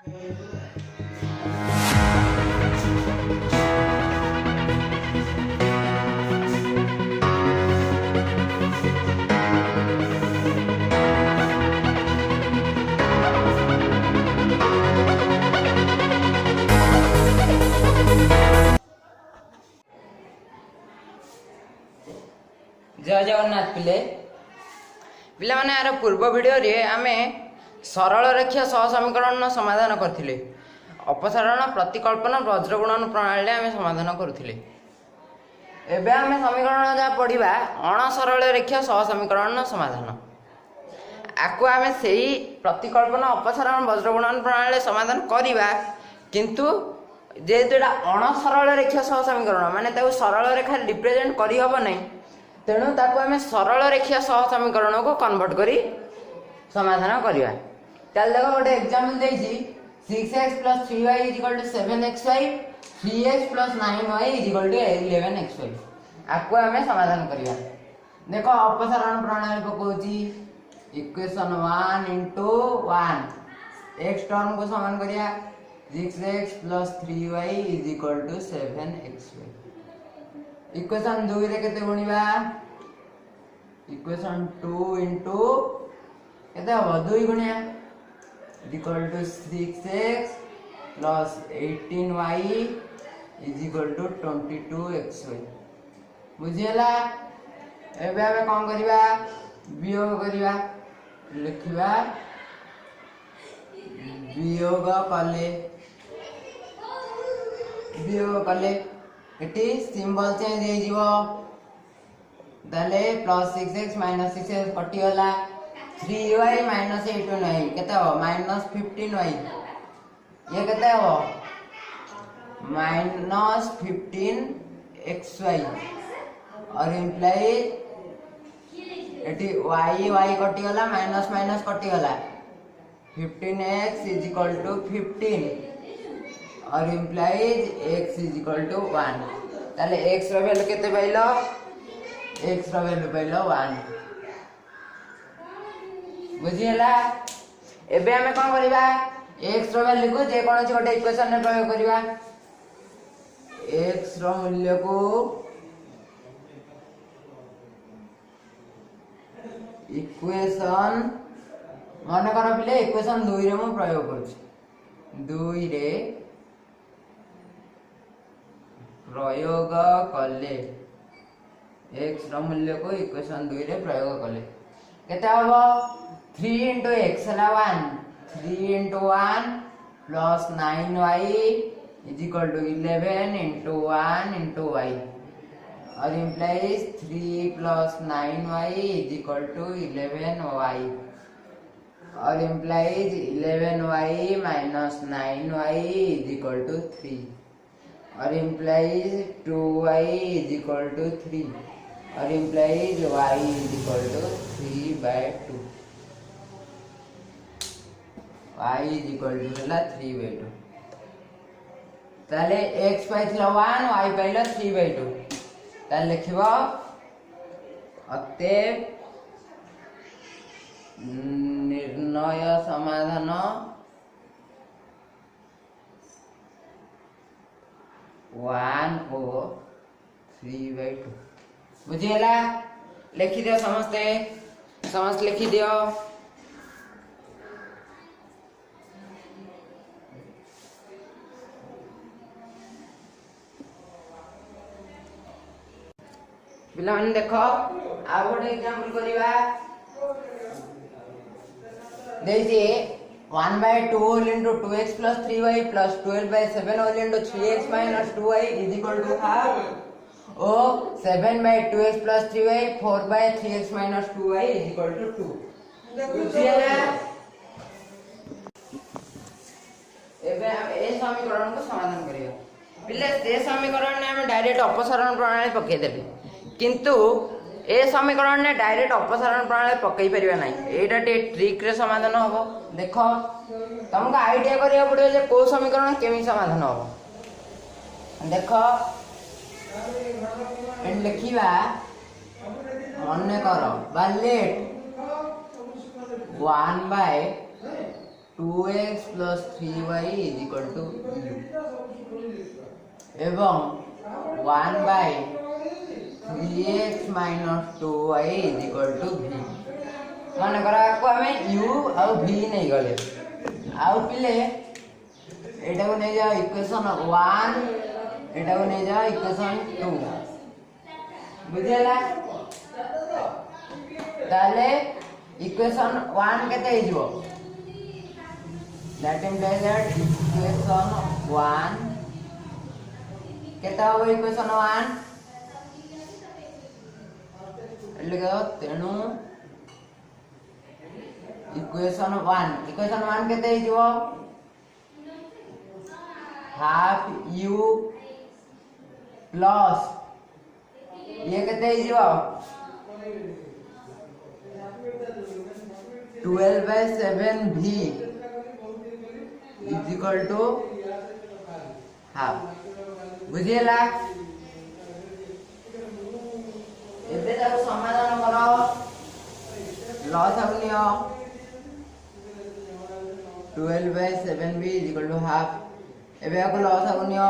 जय जगन्नाथ पिले माने यार पूर्व वीडियो रे आमे सरल रेखीय सह समीकरण समाधान करथिले। अपसारण प्रतिकल्पन वज्रगुणन प्रणाली आमे समाधान करुथिले। एबे आमे समीकरण जा पढ़िबा अण सरल रेखीय सह समीकरण समाधान। आकु आमे सेही प्रतिकल्पन अपसारण वज्रगुणन प्रणाली समाधान करिबा, किंतु जेहेतु एटा अण सरल रेखीय सह समीकरण माने ताकु सरल रेखा रिप्रेजेंट करि हबो नै, तेणु ताकू आम सरल रेखीय सह समीकरण को कन्वर्ट करी समाधान करवा। चल देखो गोटे एग्जांपल देछि 6x + 3y = 7xy 3x + 9y = 11xy। आकु आम समाधान करवा। देखो अपसारण प्रणाली पकोछि इक्वेशन 1 * 1 x टर्म को समान करिया 6x + 3y = 7xy। इक्वेशन 2 रे केते गुणिबा इक्वेशन 2 * केते हो 2 गुणिया = 6x + 18y = 22xy। बुझियला। एबे हमें कोन करिबा वियोग करिबा। लिखिबा वियोग कले एटी सिंबल चेंज हो जीवो ताले +6x - 6x कटि होला 3y - 18y केते हो -15y। ये केते हो -15xy और इंप्लाई एटी y कटि होला माइनस माइनस कटि होला 15x = 15 और इंप्लाइज x = 1। ताले x रो वैल्यू केते पाइलो x रो वैल्यू पाइलो 1। बुझियला। एबे हमें कोन करिबा x रो वैल्यू को जे कोन गोटे इक्वेशन में प्रयोग करिबा। x रो मूल्य को इक्वेशन मन कर पिले इक्वेशन 2 रे मु प्रयोग करछि 2 रे प्रयोग कले x रो मूल्य को इक्वेशन 2 रे प्रयोग कले केते हबो 3 * x ला 1 3 * 1 + 9y = 11 * 1 * y और implies 3 + 9y = 11y और implies 11y - 9y = 3 और implies 2y = 3 और implies y = 3/2 y = 3/2। ताले x पाइथिला 1 y पाइला 3/2 ताले लिखिबो अते निर्णय समाधान 1 और 3/2। बुझियला। लिखि दियो समस्त लिखि दियो। पिला माने देखो आ गोटे एग्जांपल करिवा देखिए 1/2 whole into 2x plus 3y plus 12/7 whole into 3x minus 2y is equal to half or 7/2x plus 3y 4/3x minus 2y is equal to 2। बुझियला। एबे हम ए समीकरण को समाधान करियो। पिले से समीकरण ने हम डायरेक्ट अपसारण प्रणाली पके देबे, किंतु ए समीकरण ने डायरेक्ट अपसारण प्रणाली पकई परिबा नै। एटा टे ट्रिक रे समाधान होबो। देखो तुमको आईडिया करिया पड़ियो जे को समीकरण केमी समाधान होबो। देखो एंड लिखिबा मने करो बालेट 1/2 2x plus 3y is equal to u एवं 1 by 3x minus 2y is equal to v मन करा को हमें u और v नहीं गले आउ पिले एटा को नहीं जा इक्वेशन 1 एटा को नहीं जा इक्वेशन 2 बुझेला ताले इक्वेशन 1 केते हिजो that implies that equation 1 केता हो इक्वेशन 1 लिखो तेनु इक्वेशन 1 केते हिजो हाफ u प्लस ये केते हिजो 12 by 7 v is equal to half बुझिएला एबे ताको समाधान करो loss आउनियो 12 by 7b is equal to half एबे आको लॉस आउनियो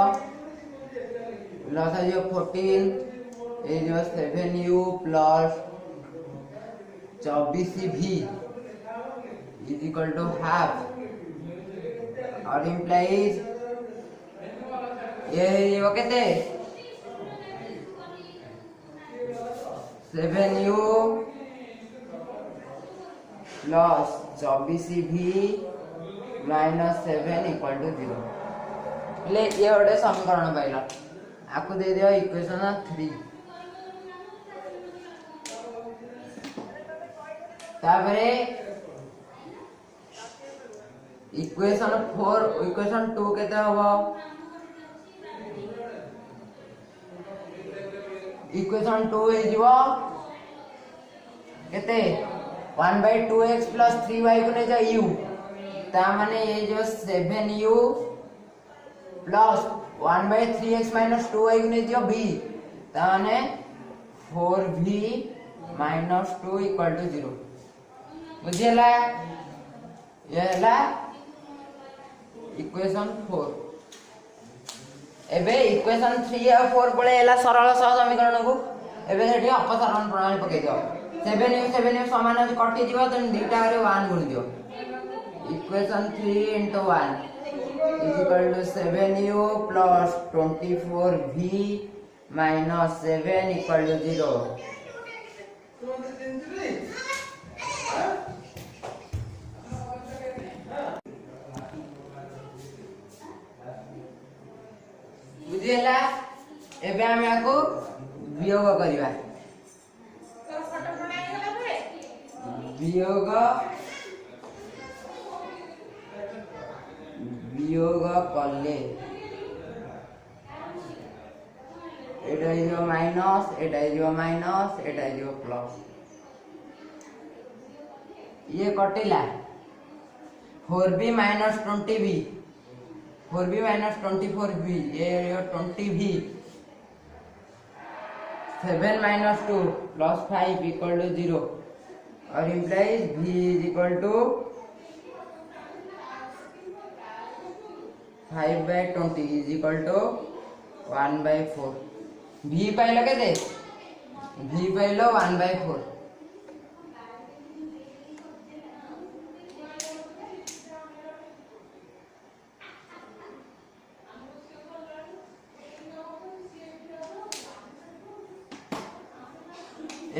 लॉस आइयो 14 ए जो 7u plus 24v is equal to half और implies ये केते 7u plus 24v minus 7 equal to 0 ले ये ओडे समीकरण पाइला आकु दे दियो इक्वेशन 3 तापरे इक्वेशन 4 इक्वेशन 2 केते हबो इक्वेशन 2 हिजबो केते 1 by 2x plus 3y को ने जा u ता माने ये जो 7u plus 1 by 3x minus 2y को ने जो v ता माने 4v minus 2 equal to 0 बुझियला ये हला इक्वेशन 4 एबे इक्वेशन 3 और 4 पळे एला सरल सह समीकरण को एबे सेठी अपसरण प्रणाली पके दियो 7u समान अछि कटि दियो त दुटा रे 1 गुण दियो equation 3 into 1 is equal to 7u plus 24v minus 7 equal to 0 बुझियला एबे हम आको वियोग करिवा वियोग करले एटा is minus Etah is minus Etah is plus ये कटिला 4b minus 20v 4b minus 24v ये 20v 7 minus 2 plus 5 equal to 0 और implies v is equal to 5 by 20 is equal to 1 by 4 v pilo केते v pilo 1 by 4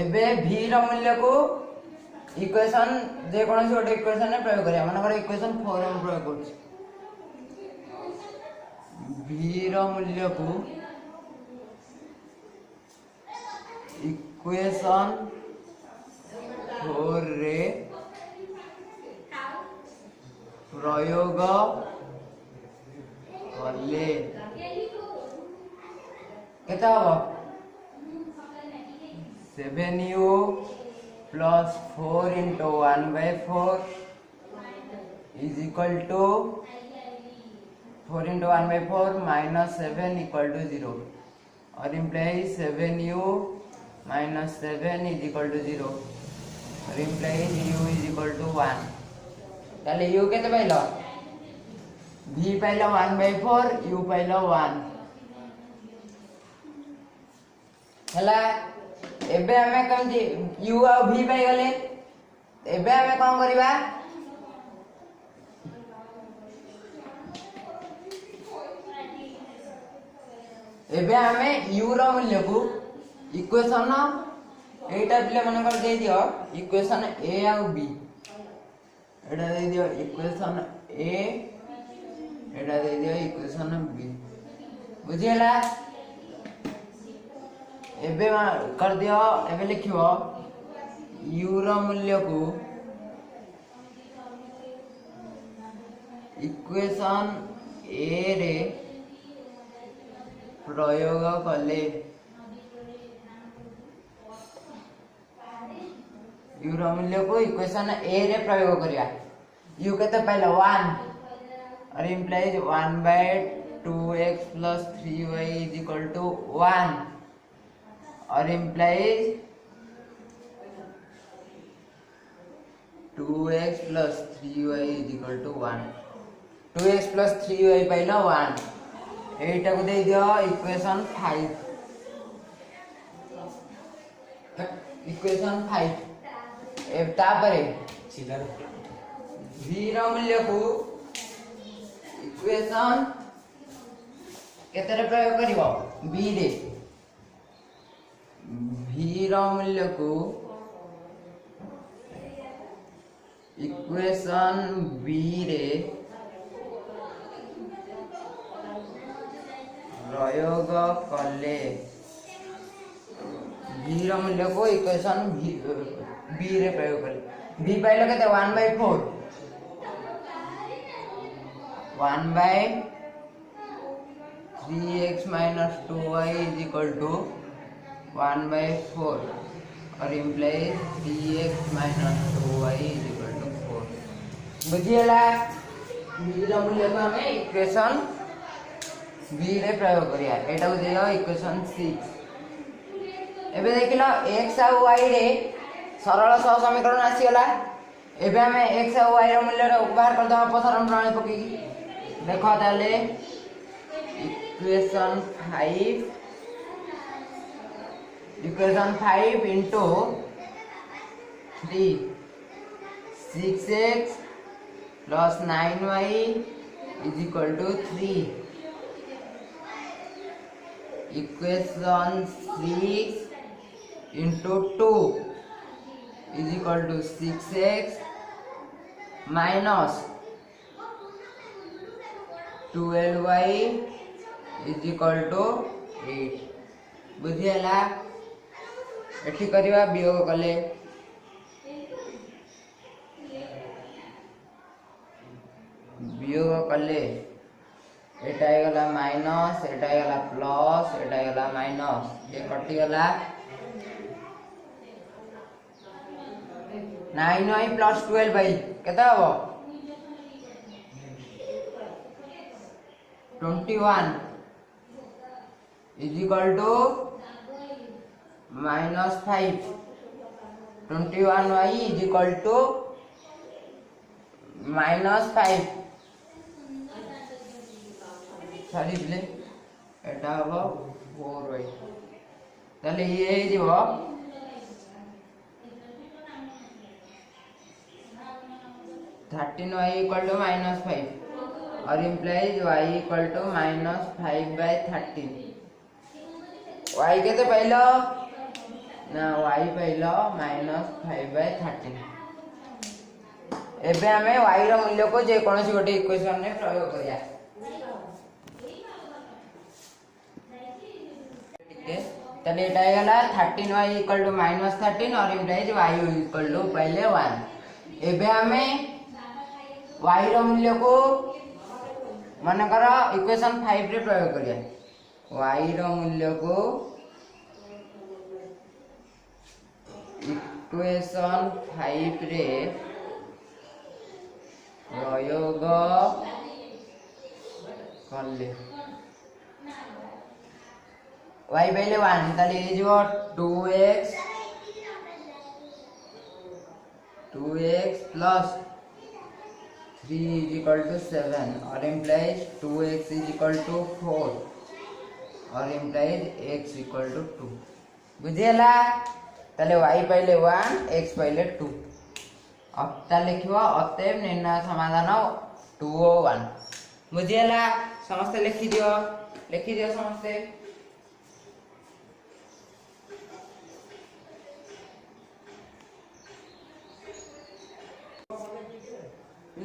एबे v ର मूल्य को equation जे कोनसी गोटे इक्वेशन में प्रयोग करिया मानकर इक्वेशन 4 में प्रयोग करछि v ର मूल्य को इक्वेशन 4 रे प्रयोग करले केता हो 7u plus 4 into 1 by 4 is equal to 4 into 1 by 4 minus 7 equal to 0 or implies 7u minus 7 is equal to 0 or implies u is equal to 1 ताले u केते pilo v pilo 1/4 u pilo 1 हला एबे हमें कम u आ v पाइ गले एबे हमें कोन करबा एबे हमें u रो मूल्य को इक्वेशन एटा पिले मन कर दे दियो इक्वेशन a आ b एटा दे दियो इक्वेशन a एटा दे दियो इक्वेशन b बुझियला एबे कर दियो एबे लिखियो u रो मूल्य को इक्वेशन a रे प्रयोग कले u रो मूल्य को इक्वेशन a रे प्रयोग करिया u केते पहले 1 और इंप्लाइज 1/2x + 3y = 1 और implies 2x + 3y = 1 2x + 3y पहला 1 एटा को दे दियो इक्वेशन 5 इक्वेशन 5 ए तापरे v रो मूल्य को इक्वेशन केतरे प्रयोग करिवो b रे v रो मूल्य को इक्वेशन b रे प्रयोग कले v रो मूल्य को इक्वेशन b रे प्रयोग कले v पाइलो केते 1/4 1/3x - 2y = 1/4 और इंप्लाइज 3x - 2y = 4 बुझियला v रो मूल्य को हमें इक्वेशन b रे प्रयोग करिया एटा को दियो इक्वेशन 6 एबे देखिलो x आ y रे सरल सह समीकरण आसीगला एबे हमें x आ y रो मूल्य रे बाहर कर दो अपसरण प्रणाली पकी देखो ताले equation 5 into 3 6x plus 9y = 3 equation 6 into 2 = 6x minus 12y = 8 बुझियला एठी करिवा वियोग कले एटा गला माइनस एटा गला प्लस एटा गला माइनस ये कटि गला 9y + 12y केता हबो 21 = -5 21y = -5 सारी दिले एटा हबो 4y ताले ये दिबो 13y = -5 और implies y = -5/13 y केते पाइलो ना y पाइलो -5/13 एबे हमें y रो मूल्य को जे कोनोसी गोटे इक्वेशन ने प्रयोग करिया तले एटा गला 13y = -13 और implies y = पहले 1 एबे हमें y रो मूल्य को मन करो इक्वेशन 5 रे प्रयोग करिया y रो मूल्य को इक्वेशन 5 रे प्रयोग करले y पहले 1 ताले ए जो 2x plus 3 is equal to 7 or implies 2x is equal to 4 or implies x equal to 2 बुझिला ताले y पाइले 1 x पाइले 2 अब ता लिखिबो अतएव निर्णय समाधान 2 और 1 बुझिला समस्त लिखि दियो समस्त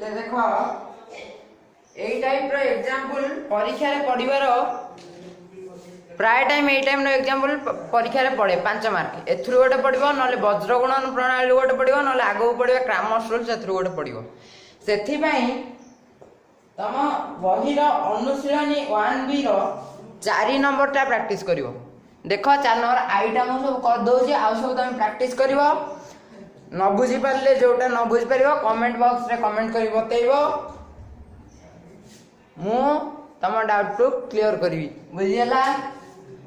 ले देखो एई टाइप रो एग्जांपल परीक्षा रे पढिबार प्राय टाइम एई टाइम रो एग्जांपल परीक्षा रे पढे 5 मार्क एथुर गोटे पढिबो नले वज्रगुणन प्रणाली गोटे पढिबो नले आगो पढिबो क्रामर्स रूल सेथुर गोटे पढिबो सेथि पई तम बही रो अनुशीलनी 1b रो 4 नंबर टा प्रैक्टिस करिवो देखो 4 नंबर आईटा मो सब कर दोछि आ सब तुम प्रैक्टिस करिवो न बुझी पारे जोटा न बुझी पार कमेंट बॉक्स रे कमेंट कर बतैब मु तम डाउट को क्लियर करी बुझीला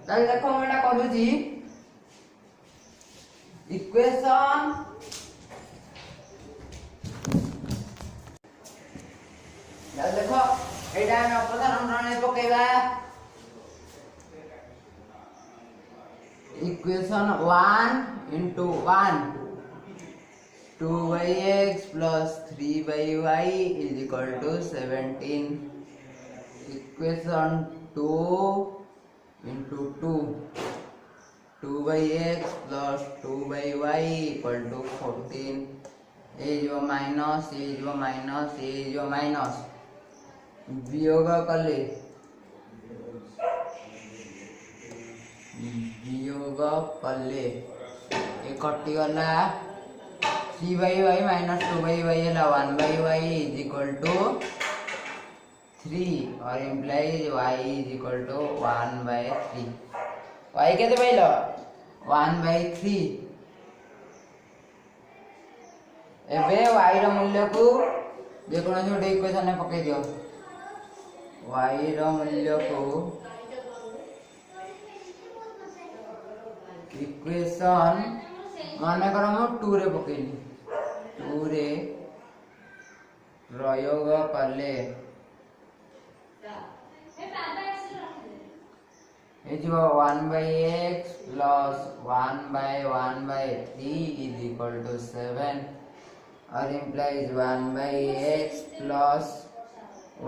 ताले देखो मैं करूची इक्वेशन देखो एटा हम अपसारण प्रणाली पकेबा equation 1 into 1 2x plus 3y is equal to 17 equation 2 into 2 2x plus 2y equal to 14 is your minus वियोग कले ये कटि गला 3y minus 2y है 1y is equal to 3 और implies y is equal to 1/3 y केते pilo 1/3 एबे y रो मूल्य को देखो जो इक्वेशन में पके दियो y रो मूल्य को इक्वेशन माने कर हम 2 रे पकेली 2 रे प्रयोग करले ए जो 1/x plus 1/1/3 is equal to 7 or implies 1/x plus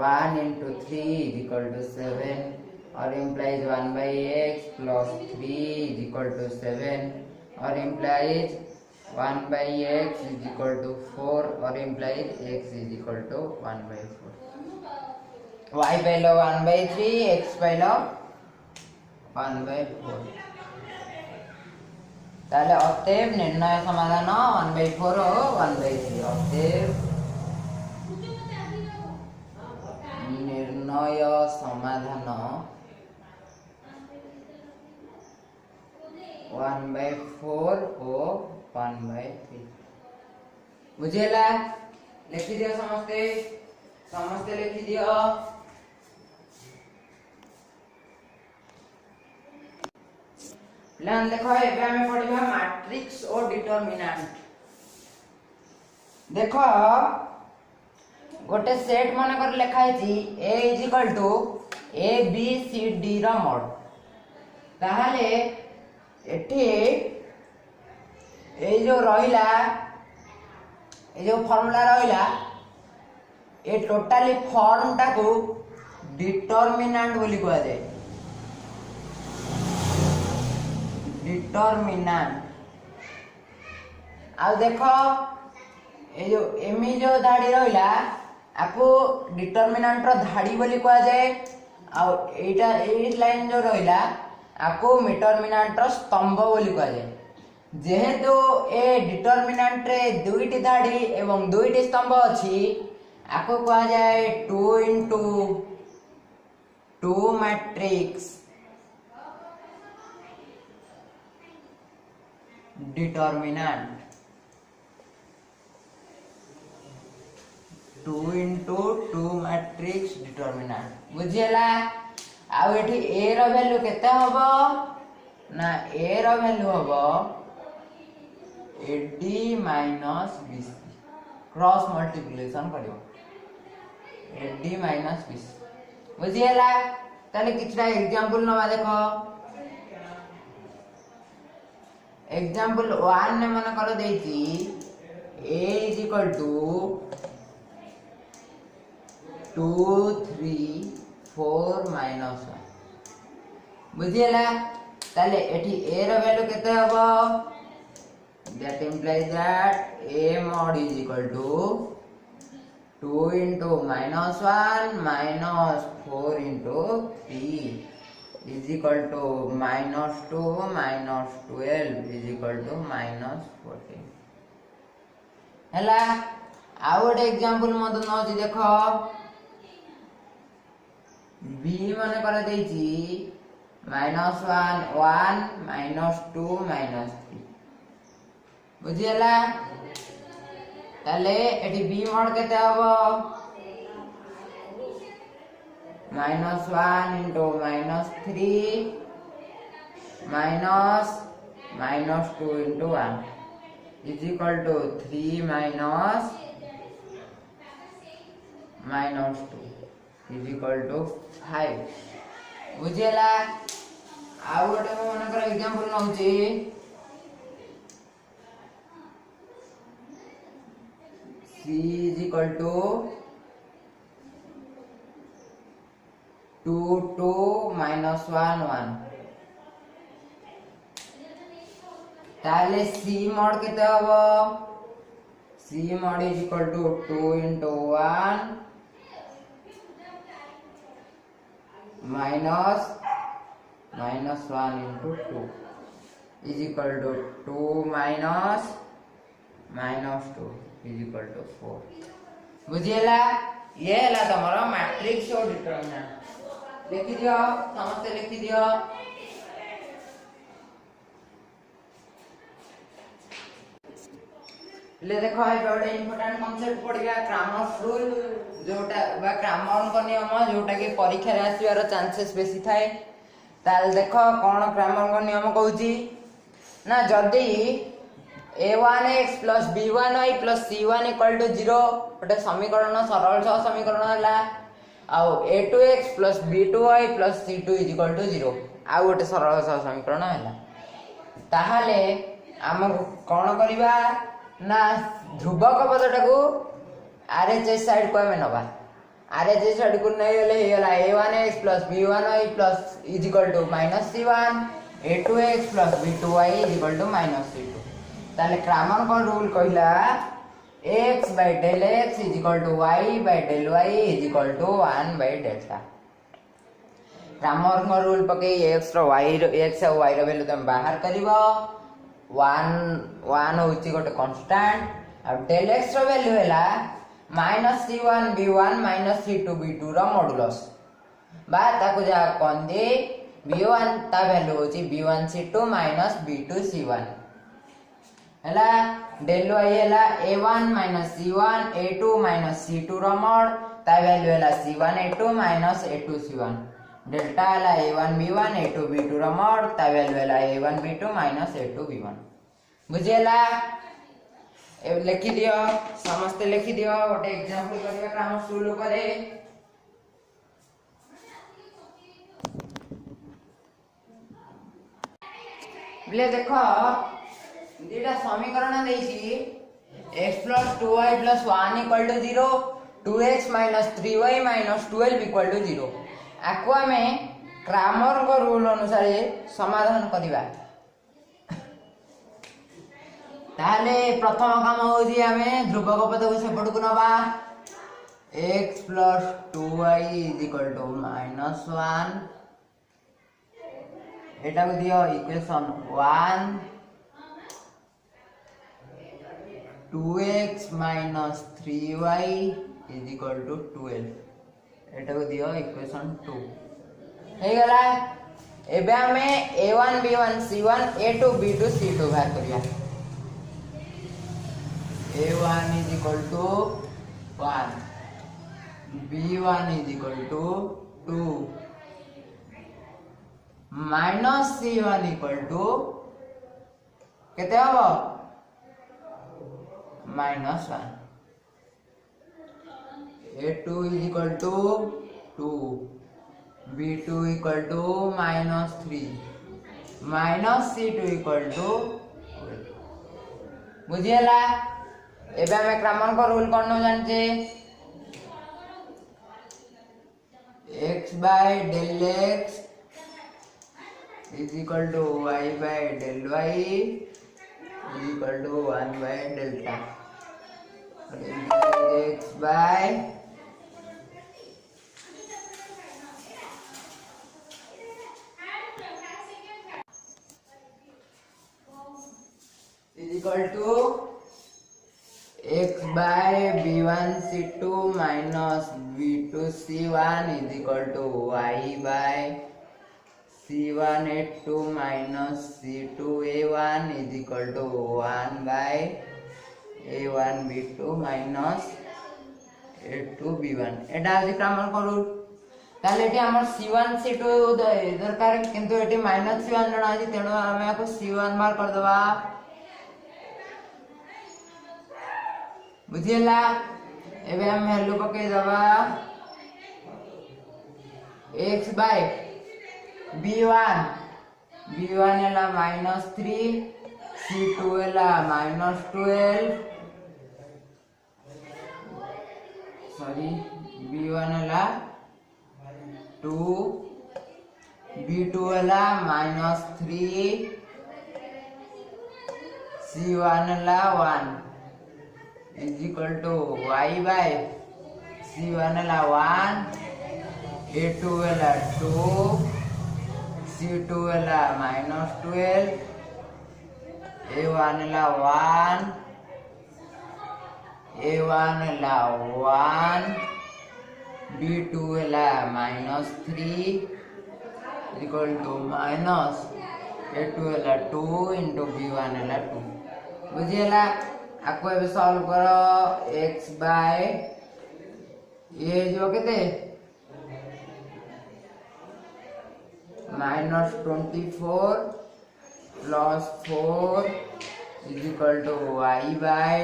1 into 3 is equal to 7 or implies 1/x plus 3 is equal to 7 or implies 1/x is equal to 4 or implies x is equal to 1/4 y pilo 1/3 x pilo 1/4 ताले अतएव निर्णय समाधान 1/4 और 1/3 अतएव निर्णय समाधान 1/4 और 1/3 बुझेला लिखि दियो समस्ते लिखि दियो प्लान देखो एबे हमें पढ़िबा मैट्रिक्स और डिटरमिनेंट देखो गोटे सेट मन कर लिखा है a is equal to a b c d रो मोड ताहाले एठी ए जो रहिला ए जो फार्मूला रहिला ए टोटली फॉर्म टा को डिटरमिनेंट बोली कहआ जाय डिटरमिनेंट आ देखो ए जो एमी जो धाड़ी रहिला आपको डिटरमिनेंट रो धाड़ी बोली कहआ जाय आ एटा ए लाइन जो रहिला आपको डिटरमिनेंट रो स्तंभ बोली कहआ जाय जेहेतु ए डिटरमिनेंट रे दुईटी धाड़ी एवं दुईटी स्तंभ अछि आपको कहआ जाय 2 into 2 matrix determinant 2 into 2 matrix determinant बुझियला आ एठी a रो वैल्यू केते हबो ना a रो वैल्यू हबो ad - bc क्रॉस मल्टीप्लिकेशन करियो एडी माइनस बी बुझीगला। ताले किछटा एग्जांपल नवा देखो। एग्जांपल 1 ने मन कर देती a is equal to 2 3 4 minus 1 बुझीगला। ताले एठी a रो वैल्यू केते हबो? That implies that a mod is equal to 2 into minus 1 minus 4 into 3 is equal to minus 2 minus 12 is equal to minus 14 हैला। आउ गोटे एग्जांपल मत नौची देख। b माने कर देची minus 1 1 minus 2 minus 3 बुझीगला। ताले एटी b mod केते हबो? minus 1 into minus 3 minus minus 2 into 1 is equal to 3 minus minus 2 is equal to 5 बुझीगला। आउ गोटे मन कर example नउची c is equal to 2 2 minus 1 1 ताले c mod केते हबो? c mod is equal to 2 into 1 minus minus 1 into 2 is equal to 2 minus minus 2 is equal to 4 बुझीगला। ये हला तमरो matrix और डिटरमिनेंट लिखि दियो। समस्त लिखि दियो। ले देखो ए बडे इंपोर्टेंट कांसेप्ट पडिया क्रैमर्स रूल जोटा बा क्रैमर को नियम जोटा के परीक्षा रे आसीबार चांसेस बेसी थाए। ताल देखो कोन क्रैमर को नियम कहूची ना जदी a1x plus b1y plus c1 equal to 0 गोटे समीकरण सरल सह समीकरण हला। आउ a2x plus b2y plus c2 is equal to 0 आउ गोटे सरल सह समीकरण हला। ताहाले हम कोन करिबा ना ध्रुवक पदटाकू आरएचएस साइड को हमें नबा। आरएचएस साइड को नै गले हे गला a1x plus b1y plus is equal to minus c1 a2x plus b2y is equal to minus c2 ताले क्रैमर का रूल कहला x by del x is equal to y by del y is equal to 1 by delta। Cramer का rule पके x रो y रो x और y रो value तुम बाहर करिवो 1 होची गोटे कांस्टेंट अब del x रो वैल्यू हैला minus c1 b1 minus c2 b2 रो modulus बा ताको जा कोन दे b1 ता वैल्यू होची b1 c2 minus b2 c1 हैला। del y हैला a1 minus c1 a2 minus c2 रो मॉड ता वैल्यू हैला c1 a2 minus a2 c1 delta हैला a1 b1 a2 b2 रो मॉड ता वैल्यू हैला a1 b2 minus a2 b1 बुझेला। ए लिखि दियो समस्त लिखि दियो। गोटे एग्जांपल करिया क्रैमर्स रूल करे बिले देखो दीटा समीकरण देइछि x plus 2y plus 1 equal to 0 2x minus 3y minus 12 equal to 0 आको हमें क्रैमर को रूल अनुसार समाधान करिबा। ताले प्रथम काम होजी हमें ध्रुवक पद को सेपट को नबा x plus 2y is equal to minus 1 एटा को दियो equation 1 2x minus 3y is equal to 12 एटा को दियो इक्वेशन 2 हे गला। एबे हमें a1 b1 c1 a2 b2 c2 बाहर करिया। a1 is equal to 1 b1 is equal to 2 minus c1 equal to केते हबो minus 1 A2 is equal to 2, B2 equal to -3, C2 equal to 12। बुझीगला। एबे हमें क्रमांक रूल कौन न जानचे x by del x is equal to y by del y is equal to 1 by delta। x by is equal to x by b1 c2 minus b2 c1 is equal to y by c1 a2 minus c2 a1 is equal to 1 by a1 b2 minus a2 b1। এটা হচ্ছে ক্রমাঙ্ক rule. তাহলে এটি আমার c1 c2 দরকার, কিন্তু এটি -c1 জনা আছে, তেণু আমি আকু c1 বাହାର করদবা। बुझीगला। एबे हम वैल्यू पके दबा x by b1 हैला -3, c2 हैला -12, सॉरी b1 हैला 2, b2 हैला -3, c1 हैला 1 is equal to y by c1 हैला 1, a2 हैला 2, c2 हैला -12, a1 हैला 1, a1 हैला 1, b2 हैला -3 equal to minus a2 हैला 2 into b1 हैला 2। बुझीगला। आपको अब सॉल्व करो x बाय ये जो केते -24 plus 4 is equal to y by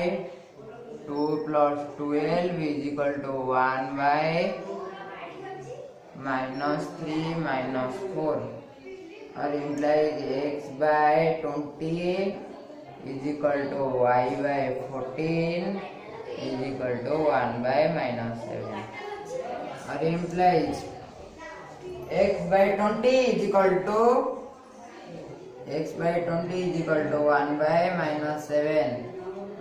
2 plus 12 is equal to 1 by -3 minus 4, और implies x by 20 is equal to y by 14 is equal to 1 by -7, और implies x by 20 is equal to 1 by -7,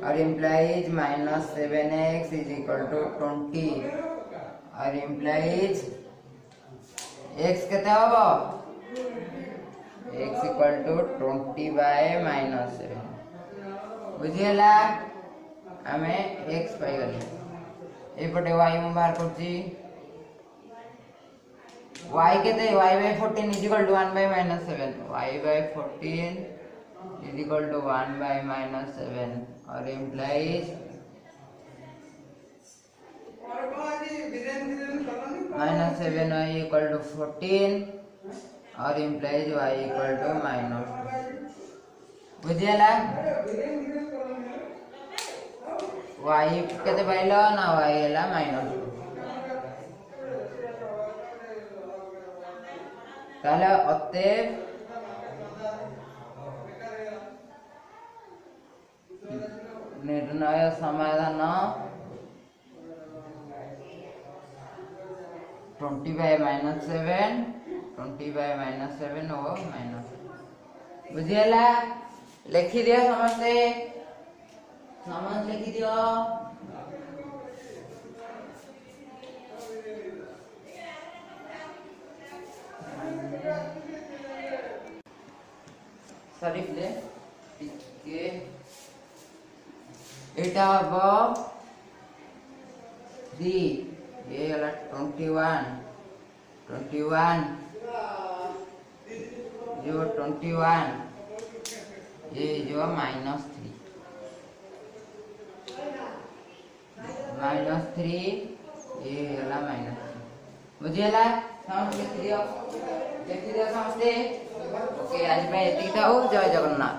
और implies -7x is equal to 20, और implies x केते होबो x equal to 20 by -7। बुझीगला। आमे x पाई गली। एपटे y मु बाहर करछि y केते y by 14 is equal to 1 by -7, y by 14 is equal to 1 by -7, और implies -7 y equal to 14, और implies y equal to -2। बुझीगला। y केते पाइलो ना y हैला -2। ताले अतएव निर्णय समाधान 20 by -7, 20 by -7 और -7। बुझीगला। लिखी दियो समझते, समझ लिखी दियो। सॉरी प्ले टिके एटा हबो 3 ये वाला 21 जो 21 ये जो -3 ये वाला -3। बुझीगला। समझ लिख दियो समझते। ओके आज मैं एतिक था। जय जगन्नाथ।